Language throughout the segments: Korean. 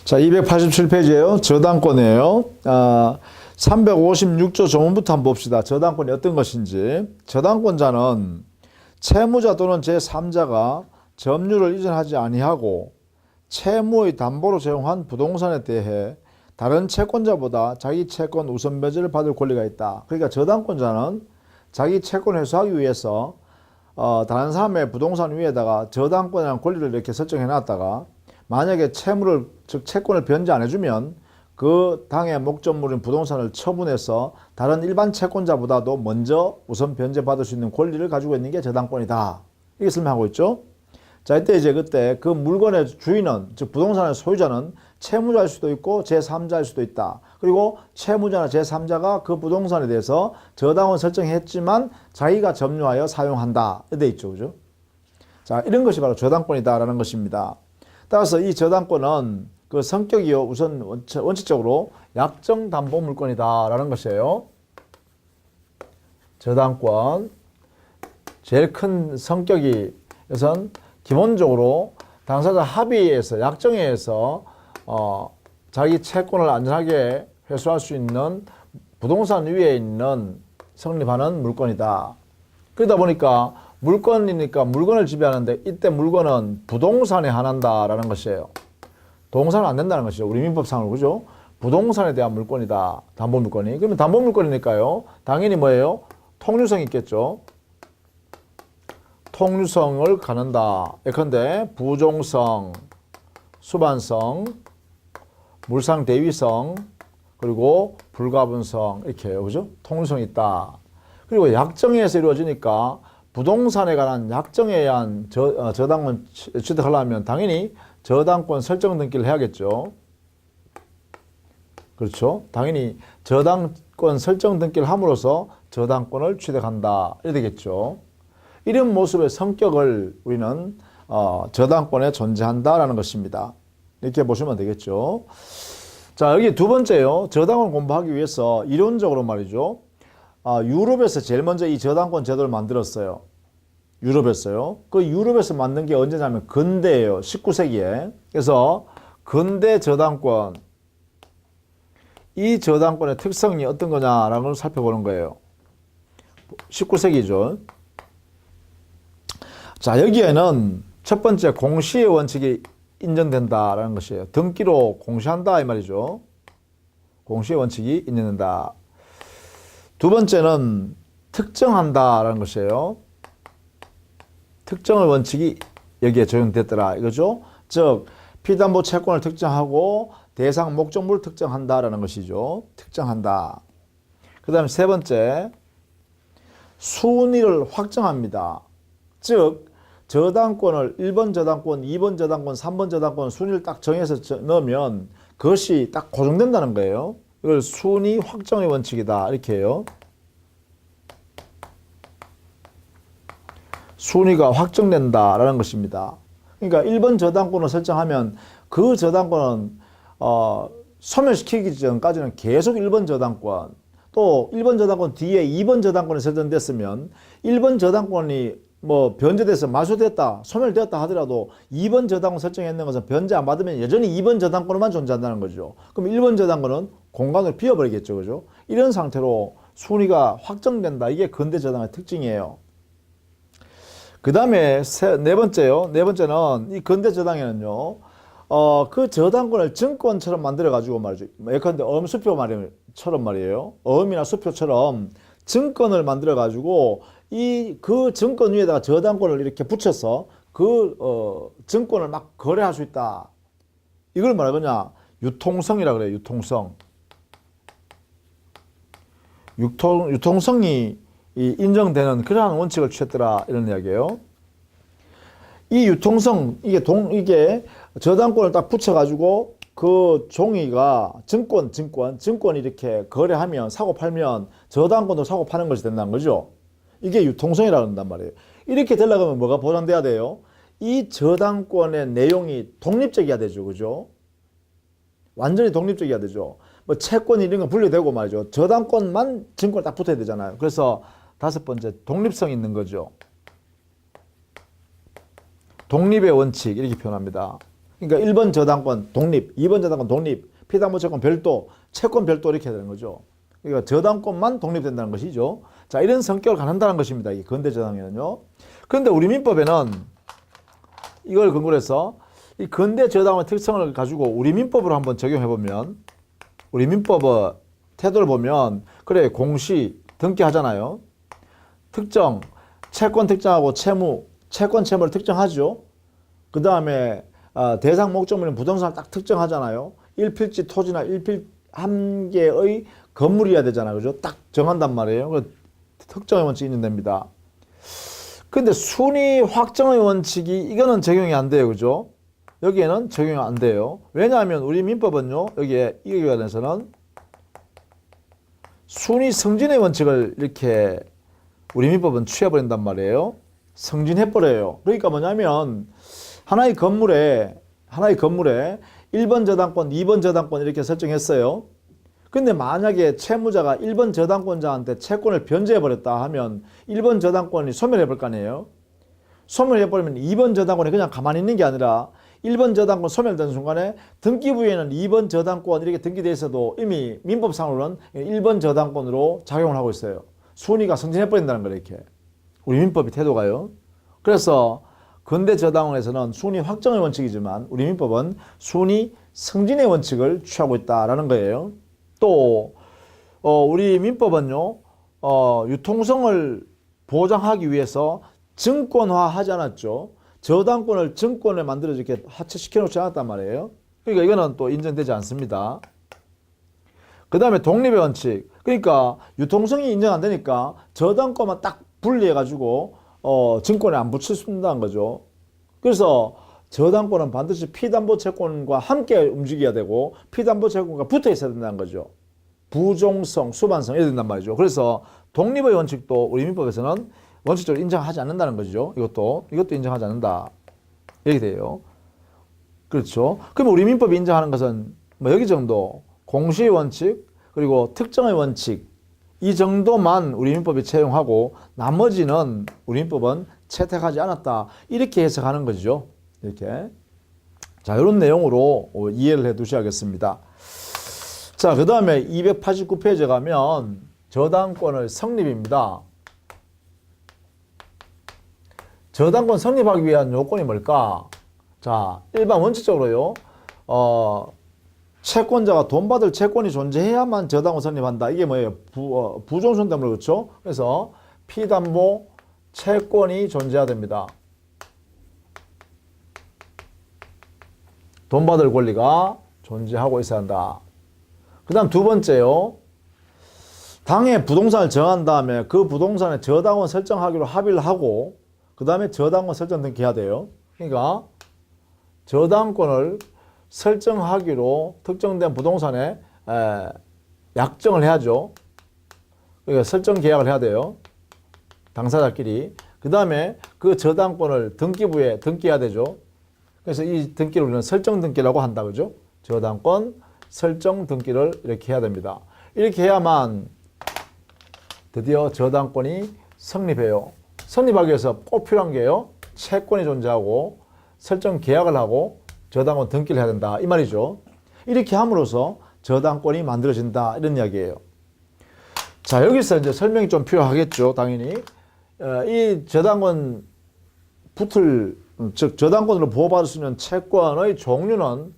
자, 287페이지예요. 저당권이에요. 356조 조문부터 한번 봅시다. 저당권이 어떤 것인지. 저당권자는 채무자 또는 제3자가 점유를 이전하지 아니하고 채무의 담보로 제공한 부동산에 대해 다른 채권자보다 자기 채권 우선 배제를 받을 권리가 있다. 그러니까 저당권자는 자기 채권을 회수하기 위해서 다른 사람의 부동산 위에다가 저당권이라는 권리를 이렇게 설정해 놨다가 만약에 채무를, 즉 채권을 변제 안 해주면 그 당의 목적물인 부동산을 처분해서 다른 일반 채권자보다도 먼저 우선 변제받을 수 있는 권리를 가지고 있는 게 저당권이다. 이게 설명하고 있죠. 자, 이때 이제 그때 그 물건의 주인은, 즉 부동산의 소유자는 채무자일 수도 있고 제3자일 수도 있다. 그리고 채무자나 제3자가 그 부동산에 대해서 저당권 설정했지만 자기가 점유하여 사용한다. 이렇게 돼 있죠. 그죠? 자, 이런 것이 바로 저당권이다라는 것입니다. 따라서 이 저당권은 그 성격이요, 우선 원칙적으로 약정 담보 물건이다라는 것이에요. 저당권. 제일 큰 성격이 우선 기본적으로 당사자 합의에서, 약정에서 자기 채권을 안전하게 회수할 수 있는 부동산 위에 있는 성립하는 물건이다. 그러다 보니까 물건이니까 물건을 지배하는데 이때 물건은 부동산에 한한다라는 것이에요. 동산은 안 된다는 것이죠. 우리 민법상으로. 그죠? 부동산에 대한 물건이다. 담보물건이. 그러면 담보물건이니까요. 당연히 뭐예요? 통유성이 있겠죠. 통유성을 가는다. 예컨대 부종성, 수반성, 물상대위성, 그리고 불가분성 이렇게 해요. 그죠? 통유성이 있다. 그리고 약정에서 이루어지니까 부동산에 관한 약정에 의한 저당권 취득하려면 당연히 저당권 설정 등기를 해야겠죠. 그렇죠? 당연히 저당권 설정 등기를 함으로써 저당권을 취득한다. 이렇게 되겠죠. 이런 모습의 성격을 우리는 저당권에 존재한다라는 것입니다. 이렇게 보시면 되겠죠. 자, 여기 두 번째요. 저당권 공부하기 위해서 이론적으로 말이죠. 유럽에서 제일 먼저 이 저당권 제도를 만들었어요. 유럽에서요. 그 유럽에서 만든 게 언제냐면 근대예요. 19세기에. 그래서 근대 저당권, 이 저당권의 특성이 어떤 거냐라는 걸 살펴보는 거예요. 19세기죠. 자, 여기에는 첫 번째 공시의 원칙이 인정된다라는 것이에요. 등기로 공시한다 이 말이죠. 공시의 원칙이 인정된다. 두 번째는 특정한다라는 것이에요. 특정의 원칙이 여기에 적용됐더라 이거죠. 즉 피담보 채권을 특정하고 대상 목적물을 특정한다라는 것이죠. 특정한다. 그 다음에 세 번째 순위를 확정합니다. 즉 저당권을 1번 저당권, 2번 저당권, 3번 저당권 순위를 딱 정해서 넣으면 그것이 딱 고정된다는 거예요. 이걸 순위 확정의 원칙이다 이렇게 해요. 순위가 확정된다라는 것입니다. 그러니까 1번 저당권을 설정하면 그 저당권은 소멸시키기 전까지는 계속 1번 저당권, 또 1번 저당권 뒤에 2번 저당권이 설정됐으면 1번 저당권이 뭐 변제돼서 마소됐다, 소멸되었다 하더라도 2번 저당권 설정했는 것은 변제 안 받으면 여전히 2번 저당권으로만 존재한다는 거죠. 그럼 1번 저당권은 공간을 비워버리겠죠. 그죠? 이런 상태로 순위가 확정된다. 이게 근대 저당의 특징이에요. 그 다음에 네 번째요. 네 번째는 이 근대 저당에는요, 그 저당권을 증권처럼 만들어가지고 말이죠. 예컨대 어음수표 말처럼 말이에요. 어음이나 수표처럼 증권을 만들어가지고 그 증권 위에다가 저당권을 이렇게 붙여서 그 증권을 막 거래할 수 있다. 이걸 뭐라 그러냐? 유통성이라 그래요. 유통성. 유통성이 인정되는 그러한 원칙을 취했더라 이런 이야기예요. 이 유통성 이게 저당권을 딱 붙여가지고 그 종이가 증권이 이렇게 거래하면 사고 팔면 저당권도 사고 파는 것이 된다는 거죠. 이게 유통성이라고 한단 말이에요. 이렇게 되려면 뭐가 보장돼야 돼요? 이 저당권의 내용이 독립적이어야 되죠. 그죠? 완전히 독립적이어야 되죠. 뭐 채권 이런 건 분리되고 말이죠. 저당권만 증권 딱 붙어야 되잖아요. 그래서 다섯 번째, 독립성이 있는 거죠. 독립의 원칙 이렇게 표현합니다. 그러니까 1번 저당권 독립, 2번 저당권 독립, 피담보 채권 별도, 채권 별도 이렇게 되는 거죠. 그러니까 저당권만 독립된다는 것이죠. 자, 이런 성격을 갖는다는 것입니다. 이 근대 저당에는요. 그런데 우리 민법에는 이걸 근거로 해서 이 근대 저당의 특성을 가지고 우리 민법으로 한번 적용해 보면, 우리 민법의 태도를 보면, 그래, 공시 등기하잖아요. 특정, 채권 특정하고 채무, 채권 채무를 특정하죠. 그 다음에 대상 목적물인 부동산을 딱 특정하잖아요. 1필지 토지나 1필 한 개의 건물이어야 되잖아요. 그죠? 딱 정한단 말이에요. 그 특정의 원칙이 있는 됩니다. 근데 순위 확정의 원칙이 이거는 적용이 안 돼요. 그죠? 여기에는 적용이 안 돼요. 왜냐하면 우리 민법은요. 여기에 이에 관해서는 순위 승진의 원칙을 이렇게 우리 민법은 취해버린단 말이에요. 승진해버려요. 그러니까 뭐냐면 하나의 건물에 1번 저당권, 2번 저당권 이렇게 설정했어요. 근데 만약에 채무자가 1번 저당권자한테 채권을 변제해버렸다 하면 1번 저당권이 소멸해버릴 거 아니에요. 소멸해버리면 2번 저당권이 그냥 가만히 있는 게 아니라 1번 저당권 소멸된 순간에 등기부에는 2번 저당권 이렇게 등기되어 있어도 이미 민법상으로는 1번 저당권으로 작용을 하고 있어요. 순위가 승진해버린다는 거예요. 이렇게. 우리 민법이 태도가요. 그래서 근대 저당원에서는 순위 확정의 원칙이지만 우리 민법은 순위 승진의 원칙을 취하고 있다라는 거예요. 또 우리 민법은요, 유통성을 보장하기 위해서 증권화하지 않았죠. 저당권을 증권에 만들어 이렇게 하체시켜 놓지 않았단 말이에요. 그러니까 이거는 또 인정되지 않습니다. 그 다음에 독립의 원칙. 그러니까 유통성이 인정 안 되니까 저당권만 딱 분리해가지고 증권에 안 붙여준다는 거죠. 그래서 저당권은 반드시 피담보채권과 함께 움직여야 되고 피담보채권과 붙어 있어야 된다는 거죠. 부종성, 수반성 이래야 된단 말이죠. 그래서 독립의 원칙도 우리 민법에서는 원칙적으로 인정하지 않는다는 거죠. 이것도 인정하지 않는다. 이렇게 돼요. 그렇죠. 그럼 우리 민법이 인정하는 것은 뭐 여기 정도 공시의 원칙 그리고 특정의 원칙 이 정도만 우리 민법이 채용하고 나머지는 우리 민법은 채택하지 않았다. 이렇게 해석하는 거죠. 이렇게. 자, 이런 내용으로 이해를 해 두셔야겠습니다. 자, 그 다음에 289페이지에 가면 저당권의 성립입니다. 저당권 성립하기 위한 요건이 뭘까? 자, 일반 원칙적으로요. 채권자가 돈 받을 채권이 존재해야만 저당권 성립한다. 이게 뭐예요? 부종손 때문에 그렇죠? 그래서 피담보 채권이 존재해야 됩니다. 돈 받을 권리가 존재하고 있어야 한다. 그 다음 두 번째요. 당에 부동산을 정한 다음에 그 부동산에 저당권 설정하기로 합의를 하고 그 다음에 저당권 설정 등기해야 돼요. 그러니까 저당권을 설정하기로 특정된 부동산에 약정을 해야죠. 그러니까 설정 계약을 해야 돼요. 당사자끼리. 그 다음에 그 저당권을 등기부에 등기해야 되죠. 그래서 이 등기를 우리는 설정 등기라고 한다. 그죠? 저당권 설정 등기를 이렇게 해야 됩니다. 이렇게 해야만 드디어 저당권이 성립해요. 성립하기 위해서 꼭 필요한 게요. 채권이 존재하고 설정 계약을 하고 저당권 등기를 해야 된다. 이 말이죠. 이렇게 함으로써 저당권이 만들어진다. 이런 이야기예요. 자, 여기서 이제 설명이 좀 필요하겠죠. 당연히. 이 저당권 즉 저당권으로 보호받을 수 있는 채권의 종류는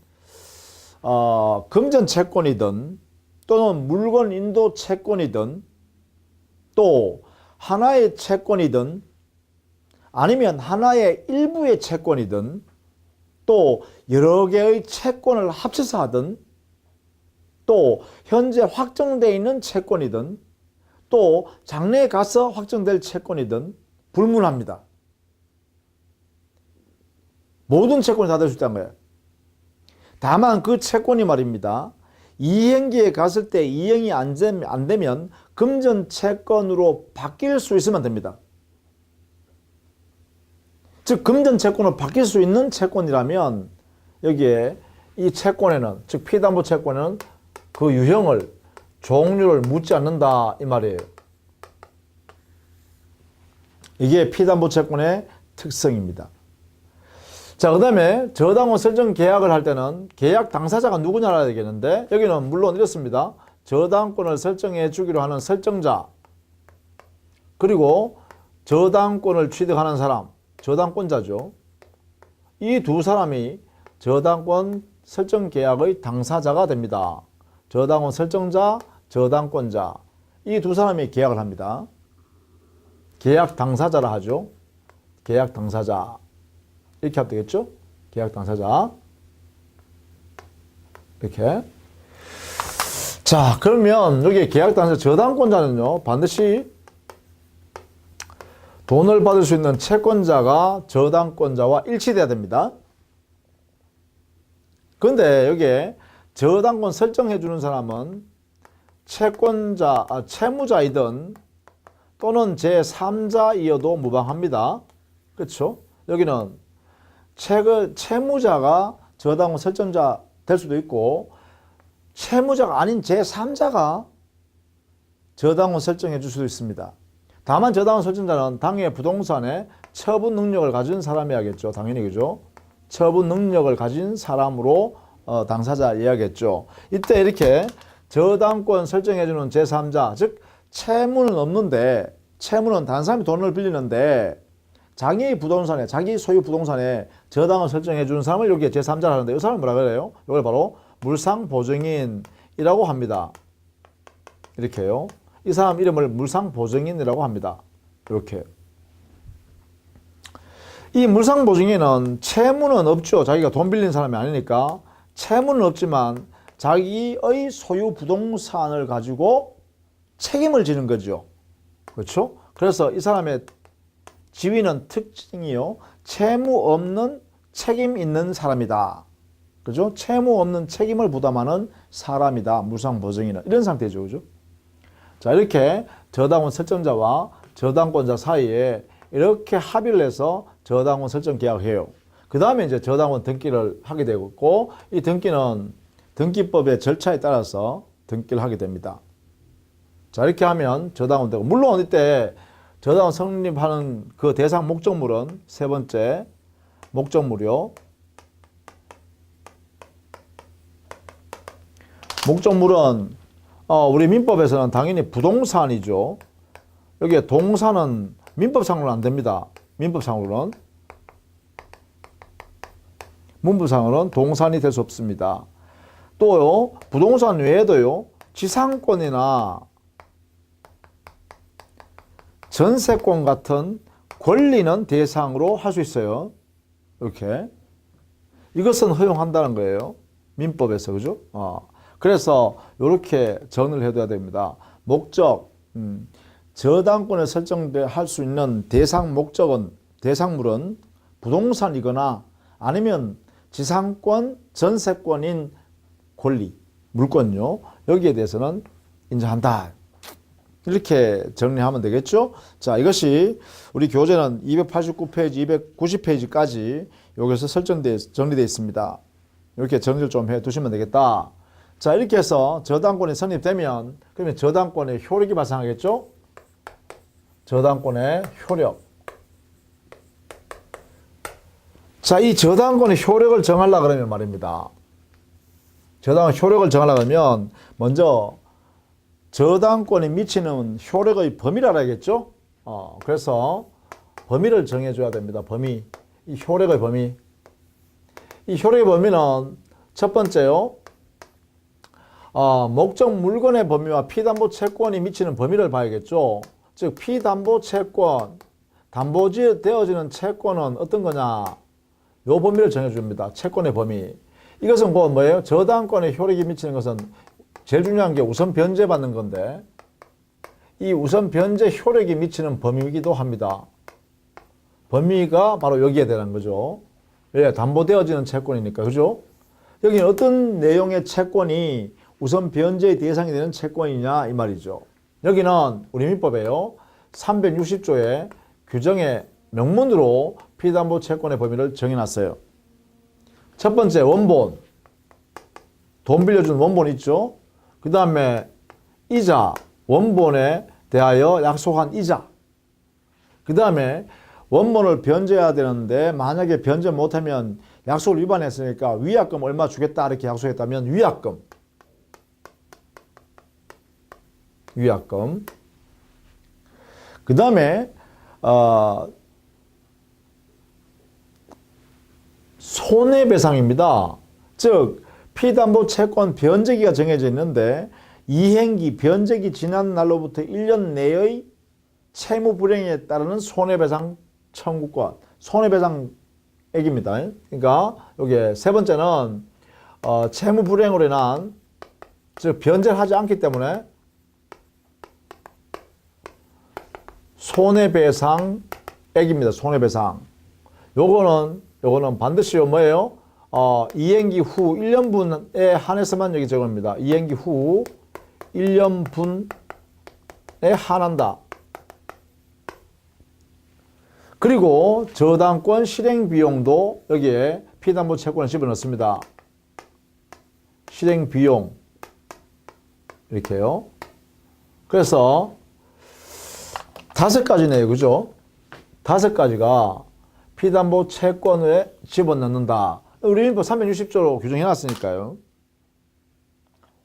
금전 채권이든 또는 물건 인도 채권이든 또 하나의 채권이든 아니면 하나의 일부의 채권이든 또 여러 개의 채권을 합쳐서 하든 또 현재 확정되어 있는 채권이든 또 장래에 가서 확정될 채권이든 불문합니다. 모든 채권이 다 될 수 있다는 거예요. 다만 그 채권이 말입니다. 이행기에 갔을 때 이행이 안 되면 금전 채권으로 바뀔 수 있으면 됩니다. 즉 금전 채권으로 바뀔 수 있는 채권이라면 여기에 이 채권에는 즉 피담보 채권에는 그 유형을 종류를 묻지 않는다 이 말이에요. 이게 피담보 채권의 특성입니다. 자, 그 다음에 저당권 설정 계약을 할 때는 계약 당사자가 누구냐를 알아야 되겠는데, 여기는 물론 이렇습니다. 저당권을 설정해 주기로 하는 설정자, 그리고 저당권을 취득하는 사람, 저당권자죠. 이 두 사람이 저당권 설정 계약의 당사자가 됩니다. 저당권 설정자, 저당권자. 이 두 사람이 계약을 합니다. 계약 당사자라 하죠. 계약 당사자. 이렇게 하면 되겠죠? 계약 당사자. 이렇게. 자, 그러면 여기 계약 당사자 저당권자는요, 반드시 돈을 받을 수 있는 채권자가 저당권자와 일치돼야 됩니다. 근데 여기에 저당권 설정해 주는 사람은 채무자이든 또는 제3자이어도 무방합니다. 그렇죠? 여기는 채무자가 저당권 설정자 될 수도 있고, 채무자가 아닌 제3자가 저당권 설정해 줄 수도 있습니다. 다만 저당권 설정자는 당해 부동산에 처분 능력을 가진 사람이야겠죠. 당연히 그죠? 처분 능력을 가진 사람으로 당사자 이야기했죠. 이때 이렇게 저당권 설정해주는 제3자, 즉 채무는 없는데, 채무는 다른 사람이 돈을 빌리는데 자기 부동산에, 자기 소유 부동산에 저당을 설정해 주는 사람을 여기에 제3자를 하는데, 이 사람을 뭐라 그래요? 이걸 바로 물상보증인이라고 합니다. 이렇게요. 이 사람 이름을 물상보증인이라고 합니다. 이렇게. 이 물상보증인은 채무는 없죠. 자기가 돈 빌린 사람이 아니니까. 채무는 없지만 자기의 소유 부동산을 가지고 책임을 지는 거죠. 그렇죠? 그래서 이 사람의 지위는 특징이요. 채무 없는 책임 있는 사람이다. 그죠? 채무 없는 책임을 부담하는 사람이다. 물상보증인은. 이런 상태죠. 그죠? 자, 이렇게 저당권 설정자와 저당권자 사이에 이렇게 합의를 해서 저당권 설정 계약을 해요. 그 다음에 이제 저당권 등기를 하게 되고, 이 등기는 등기법의 절차에 따라서 등기를 하게 됩니다. 자, 이렇게 하면 저당권 되고, 물론 이때 저당권 성립하는 그 대상 목적물은 세 번째 목적물이요. 목적물은 우리 민법에서는 당연히 부동산이죠. 여기에 동산은 민법상으로는 안 됩니다. 민법상으로는. 문부상으로는 동산이 될 수 없습니다. 또요, 부동산 외에도요, 지상권이나 전세권 같은 권리는 대상으로 할 수 있어요. 이렇게. 이것은 허용한다는 거예요. 민법에서. 그죠? 그래서 이렇게 정리를 해둬야 됩니다. 목적, 저당권을 설정할 수 있는 대상물은 부동산이거나 아니면 지상권, 전세권인 권리, 물권요. 여기에 대해서는 인정한다. 이렇게 정리하면 되겠죠? 자, 이것이 우리 교재는 289페이지, 290페이지까지 여기서 정리되어 있습니다. 이렇게 정리를 좀 해 두시면 되겠다. 자, 이렇게 해서 저당권이 성립되면, 그러면 저당권의 효력이 발생하겠죠? 저당권의 효력. 자, 이 저당권의 효력을 정하려고 그러면 말입니다. 저당권 효력을 정하려고 그러면, 먼저 저당권이 미치는 효력의 범위를 알아야겠죠? 그래서 범위를 정해줘야 됩니다. 범위. 이 효력의 범위. 이 효력의 범위는 첫 번째요. 목적 물건의 범위와 피담보 채권이 미치는 범위를 봐야겠죠. 즉, 피담보 채권, 담보되어지는 채권은 어떤 거냐? 요 범위를 정해줍니다. 채권의 범위. 이것은 곧 뭐예요? 저당권의 효력이 미치는 것은 제일 중요한 게 우선 변제받는 건데, 이 우선 변제 효력이 미치는 범위이기도 합니다. 범위가 바로 여기에 대한 거죠. 왜? 담보되어지는 채권이니까. 그죠? 여기는 어떤 내용의 채권이 우선 변제의 대상이 되는 채권이냐 이 말이죠. 여기는 우리 민법에요. 360조의 규정의 명문으로 피담보 채권의 범위를 정해놨어요. 첫 번째 원본. 돈 빌려준 원본 있죠. 그 다음에 이자. 원본에 대하여 약속한 이자. 그 다음에 원본을 변제해야 되는데 만약에 변제 못하면 약속을 위반했으니까 위약금 얼마 주겠다 이렇게 약속했다면 위약금. 그 다음에 손해배상입니다. 즉 피담보 채권 변제기가 정해져 있는데 이행기 변제기 지난 날로부터 1년 내의 채무 불이행에 따르는 손해배상 청구권, 손해배상액입니다. 그러니까 여기 세 번째는 채무 불이행으로 인한 즉 변제를 하지 않기 때문에 손해배상액입니다. 손해배상. 요거는 반드시 뭐예요? 이행기 후 1년분에 한해서만 여기 적습니다. 이행기 후 1년분에 한한다. 그리고 저당권 실행 비용도 여기에 피담보 채권에 집어넣습니다. 실행 비용 이렇게요. 그래서 5가지네요. 그죠? 5가지가 피담보 채권에 집어넣는다. 우리 민법 360조로 규정해 놨으니까요.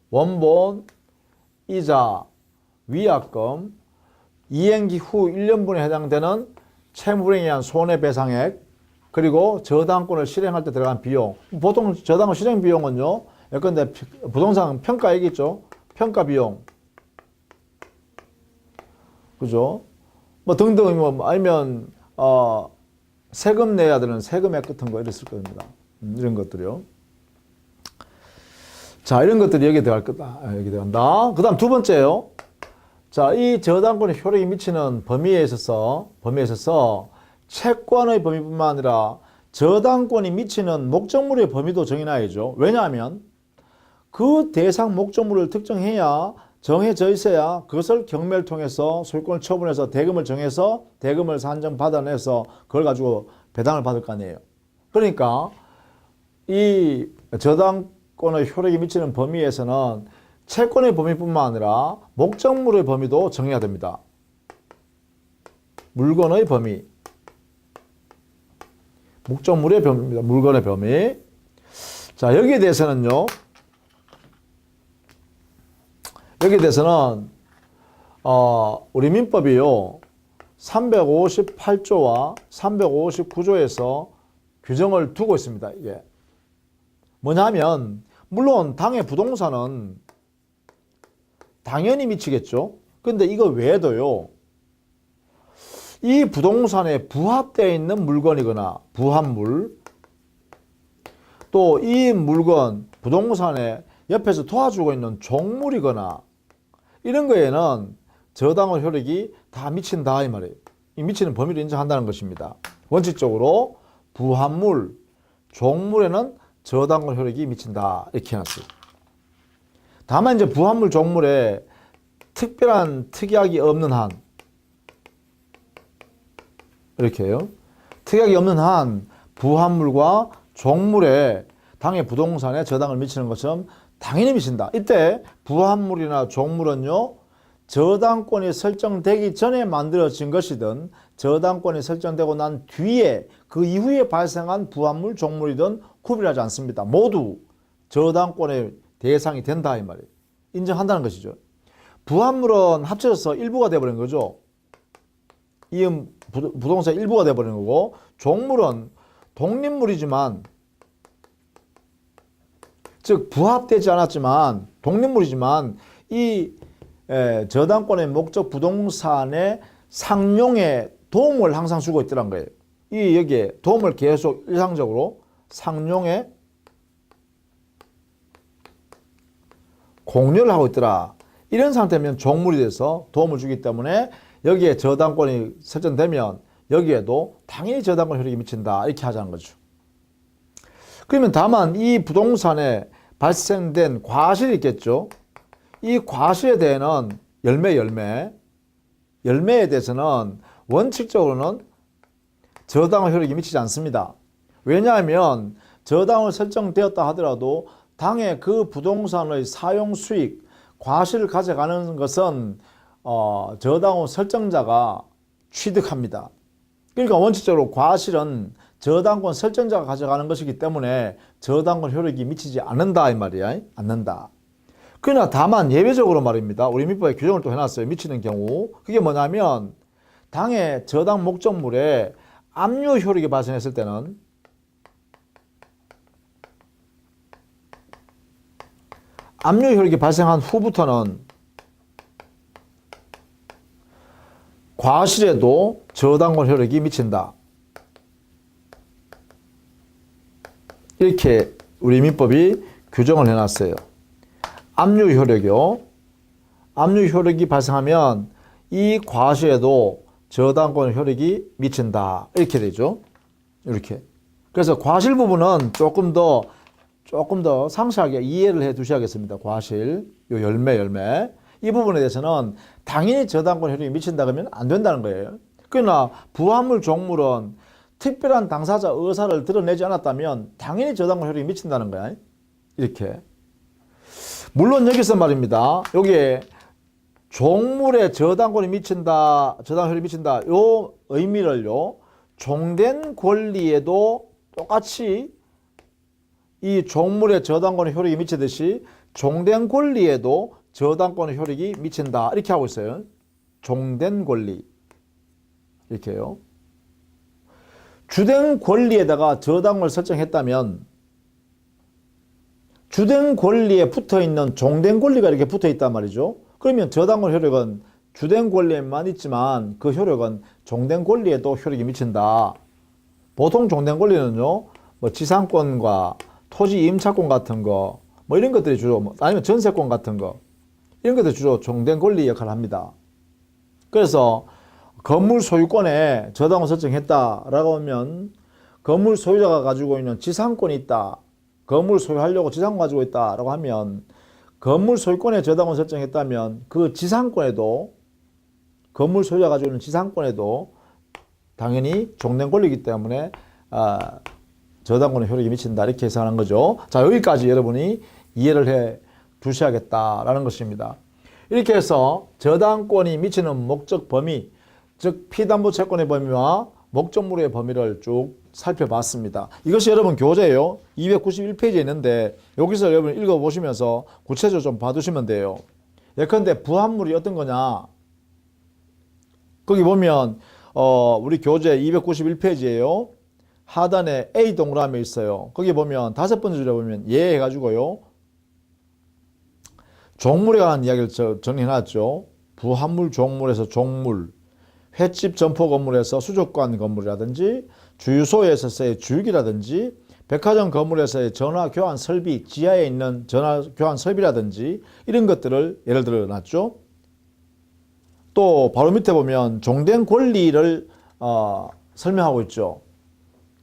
원본, 이자, 위약금, 이행기 후 1년분에 해당되는 채무불이행에 의한 손해배상액, 그리고 저당권을 실행할 때 들어간 비용. 보통 저당권 실행 비용은요, 예컨대 부동산 평가액 있죠? 평가 비용. 그죠? 뭐 등등, 뭐 아니면 세금 내야 되는 세금액 같은 거 이랬을 겁니다. 이런 것들이요. 자, 이런 것들이 여기에 들어갈 거다. 여기 들어간다. 그 다음 두 번째요. 자, 이 저당권의 효력이 미치는 범위에 있어서 채권의 범위뿐만 아니라 저당권이 미치는 목적물의 범위도 정해놔야죠. 왜냐하면 그 대상 목적물을 특정해야 정해져 있어야 그것을 경매를 통해서 소유권을 처분해서 대금을 정해서 대금을 산정 받아내서 그걸 가지고 배당을 받을 거 아니에요. 그러니까 이 저당권의 효력이 미치는 범위에서는 채권의 범위뿐만 아니라 목적물의 범위도 정해야 됩니다. 물건의 범위. 목적물의 범위입니다. 물건의 범위. 자, 여기에 대해서는 우리 민법이요 358조와 359조에서 규정을 두고 있습니다. 이게 뭐냐면 물론 당해 부동산은 당연히 미치겠죠. 근데 이거 외에도요, 이 부동산에 부합되어 있는 물건이거나 부합물, 또 이 물건 부동산에 옆에서 도와주고 있는 종물이거나 이런 거에는 저당의 효력이 다 미친다 이 말이에요. 이 미치는 범위를 인정한다는 것입니다. 원칙적으로 부합물, 종물에는 저당의 효력이 미친다 이렇게 해놨어요. 다만 이제 부합물, 종물에 특별한 특약이 없는 한 이렇게 해요. 특약이 없는 한 부합물과 종물에 당해 부동산에 저당을 미치는 것처럼 당연히 미친다. 이때 부합물이나 종물은요, 저당권이 설정되기 전에 만들어진 것이든 저당권이 설정되고 난 뒤에 그 이후에 발생한 부합물, 종물이든 구별하지 않습니다. 모두 저당권의 대상이 된다 이 말이에요. 인정한다는 것이죠. 부합물은 합쳐져서 일부가 되어버린 거죠. 이음 부동산 일부가 되어버린 거고, 종물은 독립물이지만, 즉 부합되지 않았지만 독립물이지만 이 저당권의 목적 부동산의 상용에 도움을 항상 주고 있더란 거예요. 이 여기에 도움을 계속 일상적으로 상용에 공유를 하고 있더라. 이런 상태면 종물이 돼서 도움을 주기 때문에 여기에 저당권이 설정되면 여기에도 당연히 저당권 효력이 미친다 이렇게 하자는 거죠. 그러면 다만 이 부동산에 발생된 과실이 있겠죠. 이 과실에 대해서는 열매에 대해서는 원칙적으로는 저당의 효력이 미치지 않습니다. 왜냐하면 저당을 설정되었다 하더라도 당의 그 부동산의 사용 수익, 과실을 가져가는 것은 저당의 설정자가 취득합니다. 그러니까 원칙적으로 과실은 저당권 설정자가 가져가는 것이기 때문에 저당권 효력이 미치지 않는다 이 말이야. 않는다. 그러나 다만 예외적으로 말입니다. 우리 민법에 규정을 또 해놨어요. 미치는 경우. 그게 뭐냐면 당의 저당 목적물에 압류 효력이 발생했을 때는 압류 효력이 발생한 후부터는 과실에도 저당권 효력이 미친다. 이렇게 우리 민법이 규정을 해놨어요. 압류 효력이요. 압류 효력이 발생하면 이 과실에도 저당권 효력이 미친다. 이렇게 되죠. 이렇게. 그래서 과실 부분은 조금 더 상세하게 이해를 해 두셔야겠습니다. 과실, 요 열매. 이 부분에 대해서는 당연히 저당권 효력이 미친다 그러면 안 된다는 거예요. 그러나 부합물 종물은 특별한 당사자 의사를 드러내지 않았다면 당연히 저당권 효력이 미친다는 거야. 이렇게. 물론 여기서 말입니다. 여기에 종물에 저당권이 미친다, 저당 효력이 미친다. 요 의미를요. 종된 권리에도 똑같이 이 종물에 저당권의 효력이 미치듯이 종된 권리에도 저당권의 효력이 미친다. 이렇게 하고 있어요. 종된 권리. 이렇게요. 주된 권리에다가 저당권을 설정했다면 주된 권리에 붙어있는 종된 권리가 이렇게 붙어있단 말이죠. 그러면 저당권 효력은 주된 권리에만 있지만 그 효력은 종된 권리에도 효력이 미친다. 보통 종된 권리는요. 뭐 지상권과 토지 임차권 같은 거 뭐 이런 것들이 주로 아니면 전세권 같은 거 이런 것들이 주로 종된 권리 역할을 합니다. 그래서 건물 소유권에 저당권 설정했다라고 하면 건물 소유자가 가지고 있는 지상권이 있다. 건물 소유하려고 지상권 가지고 있다라고 하면 건물 소유권에 저당권 설정했다면 그 지상권에도 건물 소유자가 가지고 있는 지상권에도 당연히 종된 권리이기 때문에 저당권의 효력이 미친다. 이렇게 해석하는 거죠. 자, 여기까지 여러분이 이해를 해 두셔야겠다라는 것입니다. 이렇게 해서 저당권이 미치는 목적 범위, 즉 피담보 채권의 범위와 목적물의 범위를 쭉 살펴봤습니다. 이것이 여러분 교재예요. 291페이지에 있는데 여기서 여러분 읽어보시면서 구체적으로 좀 봐두시면 돼요. 예컨대 부합물이 어떤 거냐. 거기 보면 우리 교재 291페이지에요. 하단에 A 동그라미 있어요. 거기 보면 다섯 번째 줄에 보면 예 해가지고요. 종물에 관한 이야기를 정리해놨죠. 부합물 종물에서 종물, 횟집 점포 건물에서 수족관 건물이라든지 주유소에서의 주유기라든지 백화점 건물에서의 전화 교환 설비, 지하에 있는 전화 교환 설비라든지 이런 것들을 예를 들어 놨죠. 또 바로 밑에 보면 종된 권리를 설명하고 있죠.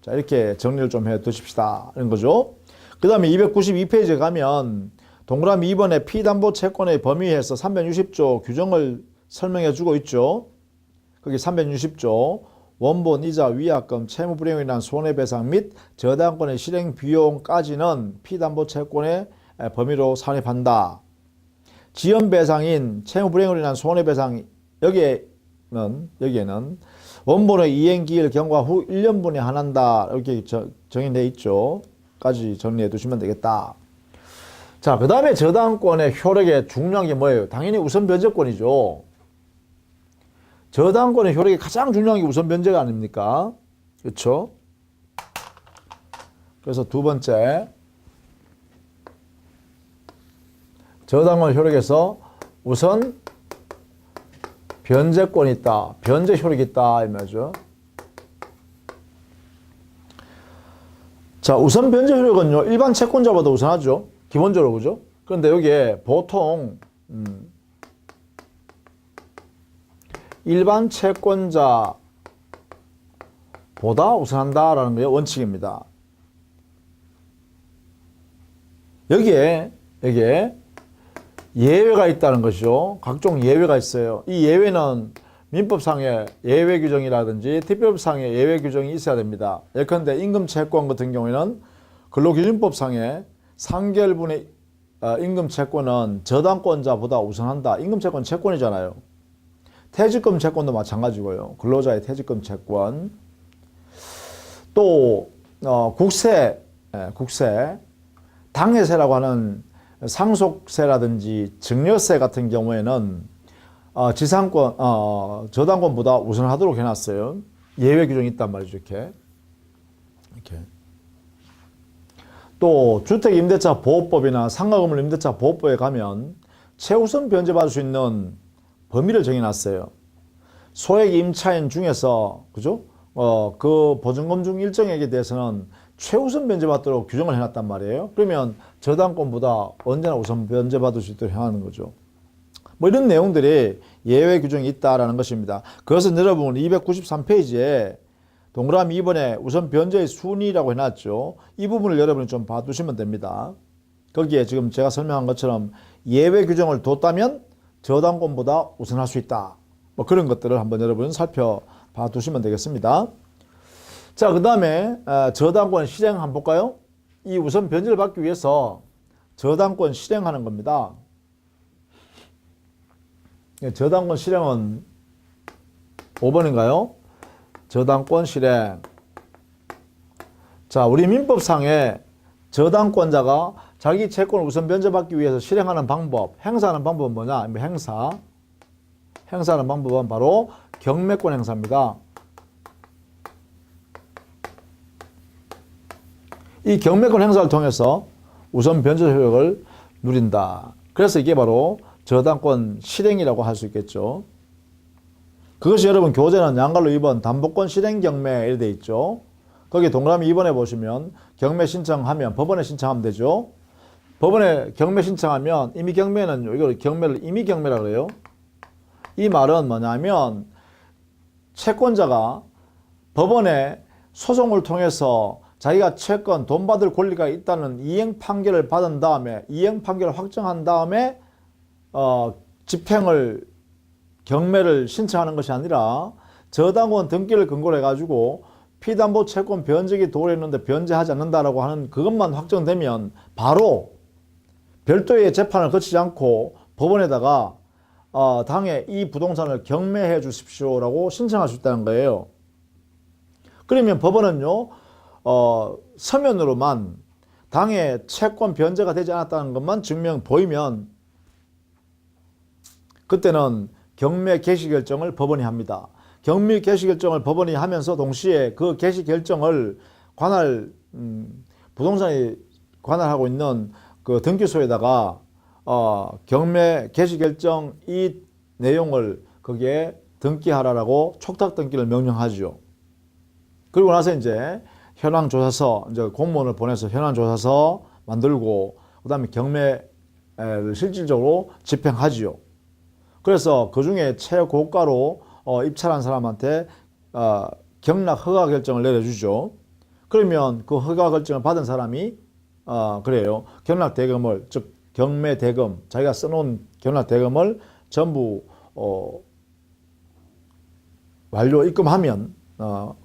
자, 이렇게 정리를 좀 해 두십시다. 이런 거죠. 그 다음에 292페이지에 가면 동그라미 2번에 피담보 채권의 범위에서 360조 규정을 설명해 주고 있죠. 거기 360조 원본, 이자, 위약금, 채무 불이행으로 인한 손해배상 및 저당권의 실행 비용까지는 피담보 채권의 범위로 산입한다. 지연배상인 채무 불이행으로 인한 손해배상 여기에는 원본의 이행기일 경과 후 1년분에 한한다. 이렇게 정의되어 있죠. 까지 정리해 두시면 되겠다. 자, 그 다음에 저당권의 효력에 중요한 게 뭐예요? 당연히 우선 변제권이죠. 저당권의 효력이 가장 중요한 게 우선 변제가 아닙니까? 그렇죠? 그래서 두 번째 저당권 효력에서 우선 변제권이 있다. 변제 효력이 있다. 이 말이죠. 자, 우선 변제 효력은요. 일반 채권자보다 우선하죠. 기본적으로 그죠? 그런데 여기에 보통 일반 채권자보다 우선한다라는 게 원칙입니다. 여기에 예외가 있다는 것이죠. 각종 예외가 있어요. 이 예외는 민법상의 예외 규정이라든지 특별법상의 예외 규정이 있어야 됩니다. 예컨대 임금채권 같은 경우에는 근로기준법상의 상결분의 임금채권은 저당권자보다 우선한다. 임금채권 채권이잖아요. 퇴직금 채권도 마찬가지고요. 근로자의 퇴직금 채권. 또 국세, 당해세라고 하는 상속세라든지 증여세 같은 경우에는 지상권, 저당권보다 우선하도록 해놨어요. 예외 규정이 있단 말이죠. 이렇게. 또 주택임대차 보호법이나 상가건물 임대차 보호법에 가면 최우선 변제받을 수 있는 범위를 정해놨어요. 소액 임차인 중에서, 그죠? 그 보증금 중 일정액에 대해서는 최우선 변제받도록 규정을 해놨단 말이에요. 그러면 저당권보다 언제나 우선 변제받을 수 있도록 하는 거죠. 뭐 이런 내용들이 예외 규정이 있다라는 것입니다. 그것은 여러분 293페이지에 동그라미 2번에 우선 변제의 순위라고 해놨죠. 이 부분을 여러분이 좀 봐두시면 됩니다. 거기에 지금 제가 설명한 것처럼 예외 규정을 뒀다면 저당권보다 우선할 수 있다. 뭐 그런 것들을 한번 여러분 살펴봐 두시면 되겠습니다. 자, 그 다음에 저당권 실행 한번 볼까요? 이 우선 변제를 받기 위해서 저당권 실행하는 겁니다. 저당권 실행은 5번인가요? 저당권 실행. 자, 우리 민법상에 저당권자가 자기 채권을 우선 변제받기 위해서 실행하는 방법, 행사하는 방법은 뭐냐? 행사하는 방법은 바로 경매권 행사입니다. 이 경매권 행사를 통해서 우선 변제 효력을 누린다. 그래서 이게 바로 저당권 실행이라고 할 수 있겠죠. 그것이 여러분 교재는 양갈로 2번 담보권 실행 경매 이렇게 돼 있죠. 거기 동그라미 2번에 보시면 경매 신청하면 법원에 신청하면 되죠. 법원에 경매 신청하면 이미 경매는 이걸 경매를 이미 경매라고 해요. 이 말은 뭐냐면 채권자가 법원에 소송을 통해서 자기가 채권 돈 받을 권리가 있다는 이행 판결을 받은 다음에 이행 판결을 확정한 다음에 집행을 경매를 신청하는 것이 아니라 저당권 등기를 근거로 해가지고 피담보 채권 변제기 도래했는데 변제하지 않는다라고 하는 그것만 확정되면 바로 별도의 재판을 거치지 않고 법원에다가 당에 이 부동산을 경매해 주십시오라고 신청할 수 있다는 거예요. 그러면 법원은요 서면으로만 당에 채권 변제가 되지 않았다는 것만 증명 보이면 그때는 경매 개시 결정을 법원이 합니다. 경매 개시 결정을 법원이 하면서 동시에 그 개시 결정을 부동산이 관할하고 있는 그 등기소에다가 경매 개시 결정 이 내용을 거기에 등기하라라고 촉탁 등기를 명령하죠. 그리고 나서 이제 현황 조사서 이제 공무원을 보내서 현황 조사서 만들고 그다음에 경매를 실질적으로 집행하지요. 그래서 그 중에 최고가로 입찰한 사람한테 경락 허가 결정을 내려주죠. 그러면 그 허가 결정을 받은 사람이 그래요. 경락 대금을 즉 경매 대금 자기가 써놓은 경락 대금을 전부 완료 입금하면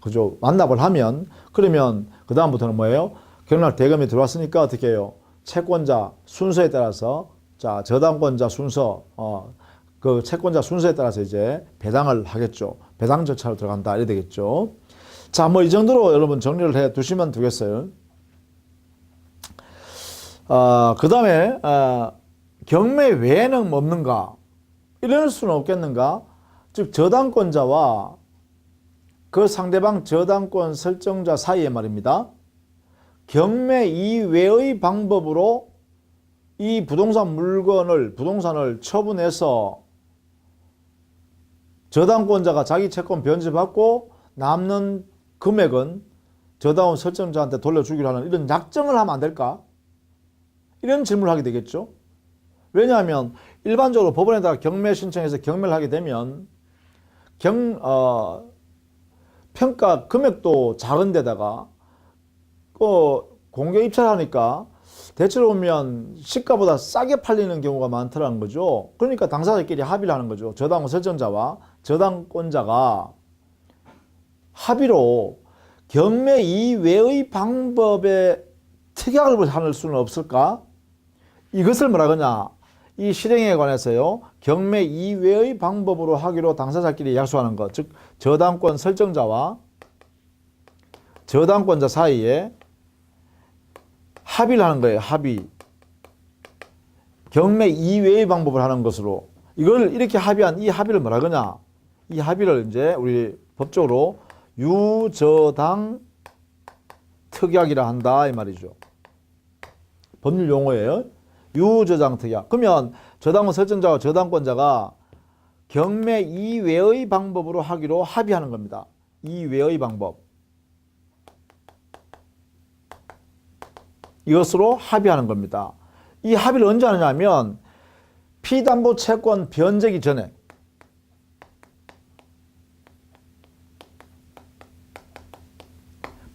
그죠 완납을 하면 그러면 그 다음부터는 뭐예요? 경락 대금이 들어왔으니까 어떻게 해요? 채권자 순서에 따라서 자 저당권자 순서 그 채권자 순서에 따라서 이제 배당을 하겠죠. 배당 절차로 들어간다 이래 되겠죠. 자, 뭐 이 정도로 여러분 정리를 해 두시면 되겠어요. 그 다음에 경매 외에는 뭐 없는가? 이럴 수는 없겠는가? 즉 저당권자와 그 상대방 저당권 설정자 사이에 말입니다. 경매 이외의 방법으로 이 부동산을 처분해서 저당권자가 자기 채권 변제받고 남는 금액은 저당권 설정자한테 돌려주기로 하는 이런 약정을 하면 안 될까? 이런 질문을 하게 되겠죠. 왜냐하면 일반적으로 법원에다가 경매 신청해서 경매를 하게 되면 평가 금액도 작은 데다가 공개 입찰하니까 대체로 보면 시가보다 싸게 팔리는 경우가 많더라는 거죠. 그러니까 당사자끼리 합의를 하는 거죠. 저당권 설정자와 저당권자가 합의로 경매 이외의 방법에 특약을 할 수는 없을까? 이것을 뭐라 그러냐? 이 실행에 관해서요, 경매 이외의 방법으로 하기로 당사자끼리 약속하는 것, 즉 저당권 설정자와 저당권자 사이에 합의를 하는 거예요. 합의. 경매 이외의 방법을 하는 것으로. 이걸 이렇게 합의한 이 합의를 뭐라 그러냐? 이 합의를 이제 우리 법적으로 유저당 특약이라 한다 이 말이죠. 법률 용어예요. 유저당 특약. 그러면 저당권 설정자와 저당권자가 경매 이외의 방법으로 하기로 합의하는 겁니다. 이외의 방법. 이것으로 합의하는 겁니다. 이 합의를 언제 하느냐면 피담보 채권 변제기 전에,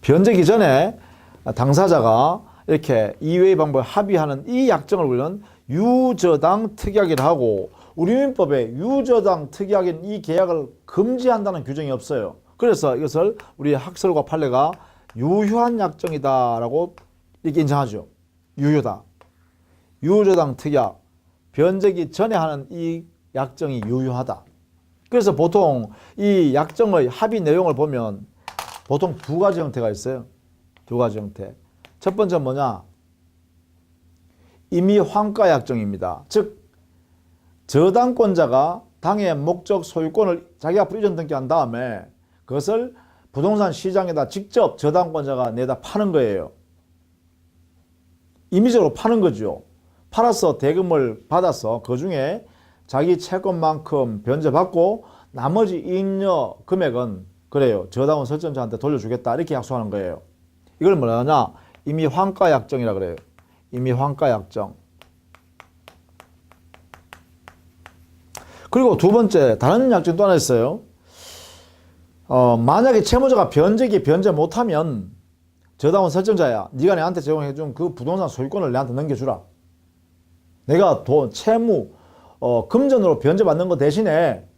변제기 전에 당사자가 이렇게 이외의 방법에 합의하는 이 약정을 우리는 유저당 특약이라 하고, 우리 민법에 유저당 특약인 이 계약을 금지한다는 규정이 없어요. 그래서 이것을 우리 학설과 판례가 유효한 약정이다라고 이렇게 인정하죠. 유효다. 유저당 특약, 변제기 전에 하는 이 약정이 유효하다. 그래서 보통 이 약정의 합의 내용을 보면 보통 두 가지 형태가 있어요. 두 가지 형태. 첫 번째 뭐냐? 임의 환가 약정입니다. 즉 저당권자가 당의 목적 소유권을 자기 앞으로 이전 등기한 다음에 그것을 부동산 시장에다 직접 저당권자가 내다 파는 거예요. 임의적으로 파는 거죠. 팔아서 대금을 받아서 그 중에 자기 채권만큼 변제받고 나머지 이익녀 금액은 그래요. 저당권 설정자한테 돌려주겠다 이렇게 약속하는 거예요. 이걸 뭐라 하냐? 임의 환가 약정이라 그래요. 임의 환가 약정. 그리고 두 번째 다른 약정 또 하나 있어요. 만약에 채무자가 변제기 변제 못하면 저당권 설정자야, 네가 내한테 제공해준 그 부동산 소유권을 내한테 넘겨주라. 내가 채무 금전으로 변제받는 것 대신에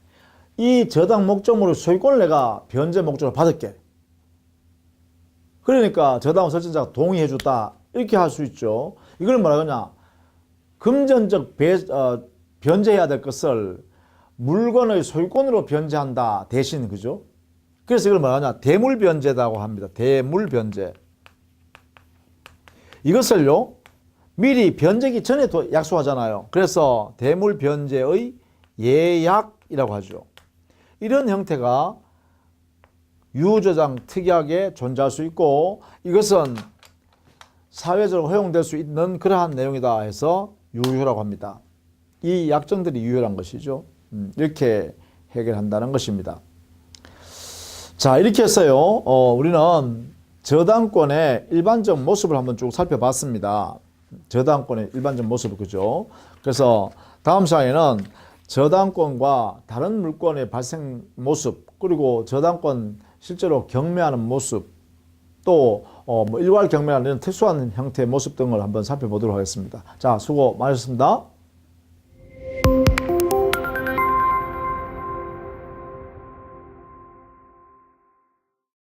이 저당 목적물의 소유권을 내가 변제 목적으로 받을게. 그러니까 저당권 설정자가 동의해줬다 이렇게 할 수 있죠. 이걸 뭐라 그러냐? 금전적 변제해야 될 것을 물건의 소유권으로 변제한다 대신, 그죠? 그래서 이걸 뭐라 하냐? 대물변제라고 합니다. 대물변제. 이것을요 미리 변제기 전에 약속하잖아요. 그래서 대물변제의 예약이라고 하죠. 이런 형태가 유저당 특약에 존재할 수 있고, 이것은 사회적으로 허용될 수 있는 그러한 내용이다 해서 유효라고 합니다. 이 약정들이 유효한 것이죠. 이렇게 해결한다는 것입니다. 자, 이렇게 해서요 우리는 저당권의 일반적 모습을 한번 쭉 살펴봤습니다. 저당권의 일반적 모습, 그죠? 그래서 다음 시간에는 저당권과 다른 물건의 발생 모습, 그리고 저당권 실제로 경매하는 모습, 또 일괄 경매하는 특수한 형태의 모습 등을 한번 살펴보도록 하겠습니다. 자, 수고 많으셨습니다.